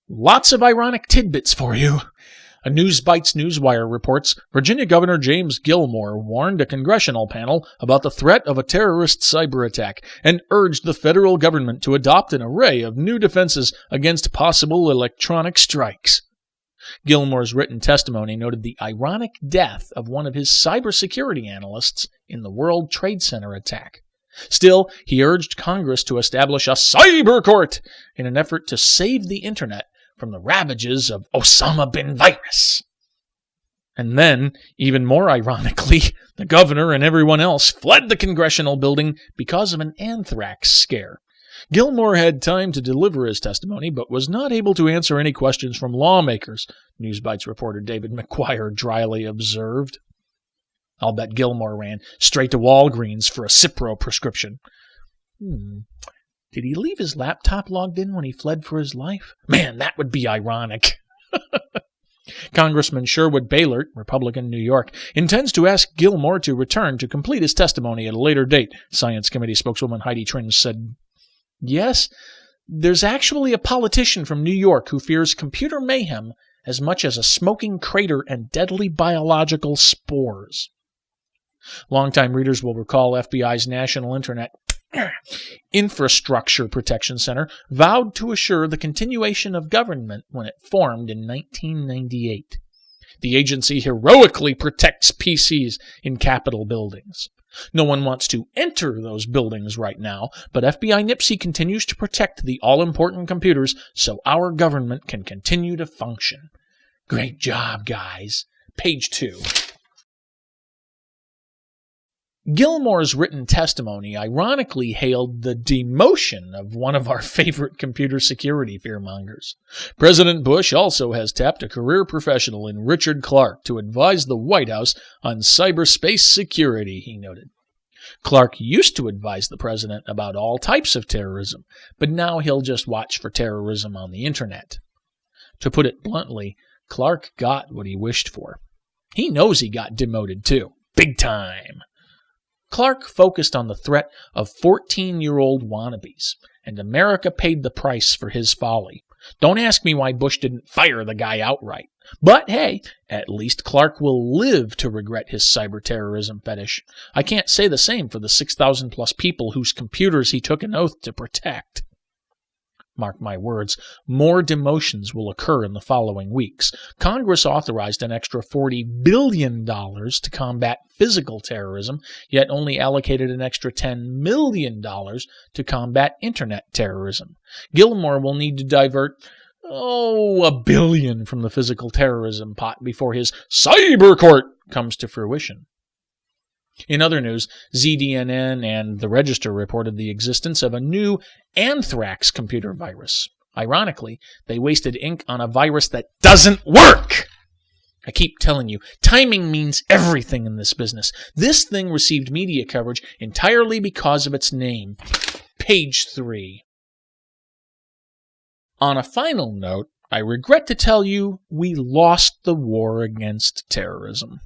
Lots of ironic tidbits for you. A Newsbites newswire reports Virginia Governor James Gilmore warned a congressional panel about the threat of a terrorist cyber attack and urged the federal government to adopt an array of new defenses against possible electronic strikes. Gilmore's written testimony noted the ironic death of one of his cybersecurity analysts in the World Trade Center attack. Still, he urged Congress to establish a cyber court in an effort to save the Internet from the ravages of Osama bin virus. And then, even more ironically, the governor and everyone else fled the congressional building because of an anthrax scare. Gilmore had time to deliver his testimony, but was not able to answer any questions from lawmakers, Newsbites reporter David McGuire dryly observed. I'll bet Gilmore ran straight to Walgreens for a Cipro prescription. Did he leave his laptop logged in when he fled for his life? Man, that would be ironic. Congressman Sherwood Baylor, Republican, New York, intends to ask Gilmore to return to complete his testimony at a later date, Science Committee spokeswoman Heidi Tringe said. Yes, there's actually a politician from New York who fears computer mayhem as much as a smoking crater and deadly biological spores. Longtime readers will recall FBI's National Internet Infrastructure Protection Center vowed to assure the continuation of government when it formed in 1998. The agency heroically protects PCs in Capitol buildings. No one wants to enter those buildings right now, but FBI NIPSI continues to protect the all-important computers so our government can continue to function. Great job, guys. Page 2. Gilmore's written testimony ironically hailed the demotion of one of our favorite computer security fearmongers. President Bush also has tapped a career professional in Richard Clark to advise the White House on cyberspace security, he noted. Clark used to advise the president about all types of terrorism, but now he'll just watch for terrorism on the Internet. To put it bluntly, Clark got what he wished for. He knows he got demoted, too. Big time. Clark focused on the threat of 14-year-old wannabes, and America paid the price for his folly. Don't ask me why Bush didn't fire the guy outright. But hey, at least Clark will live to regret his cyber terrorism fetish. I can't say the same for the 6,000-plus people whose computers he took an oath to protect. Mark my words, more demotions will occur in the following weeks. Congress authorized an extra $40 billion to combat physical terrorism, yet only allocated an extra $10 million to combat Internet terrorism. Gilmore will need to divert, $1 billion from the physical terrorism pot before his cyber court comes to fruition. In other news, ZDNN and The Register reported the existence of a new anthrax computer virus. Ironically, they wasted ink on a virus that doesn't work! I keep telling you, timing means everything in this business. This thing received media coverage entirely because of its name. Page 3. On a final note, I regret to tell you we lost the war against terrorism.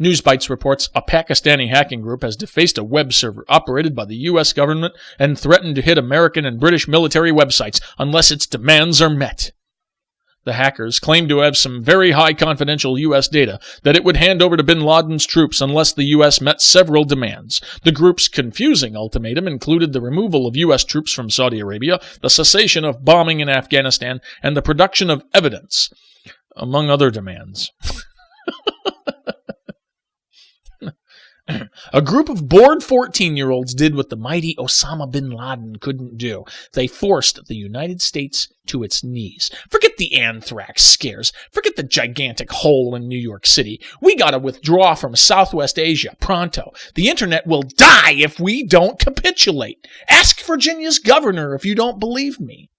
Newsbites reports a Pakistani hacking group has defaced a web server operated by the U.S. government and threatened to hit American and British military websites unless its demands are met. The hackers claim to have some very high confidential U.S. data that it would hand over to bin Laden's troops unless the U.S. met several demands. The group's confusing ultimatum included the removal of U.S. troops from Saudi Arabia, the cessation of bombing in Afghanistan, and the production of evidence, among other demands. A group of bored 14-year-olds did what the mighty Osama bin Laden couldn't do. They forced the United States to its knees. Forget the anthrax scares. Forget the gigantic hole in New York City. We gotta withdraw from Southwest Asia pronto. The Internet will die if we don't capitulate. Ask Virginia's governor if you don't believe me.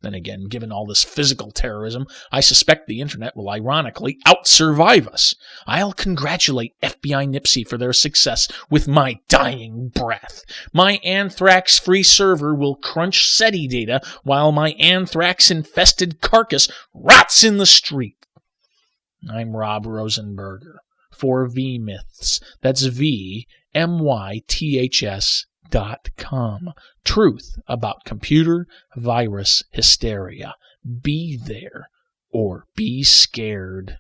Then again, given all this physical terrorism, I suspect the Internet will ironically out-survive us. I'll congratulate FBI NIPSI for their success with my dying breath. My anthrax-free server will crunch SETI data while my anthrax-infested carcass rots in the street. I'm Rob Rosenberger for V Myths. That's V-M-Y-T-H-S Truth.com. Truth about computer virus hysteria. Be there or be scared.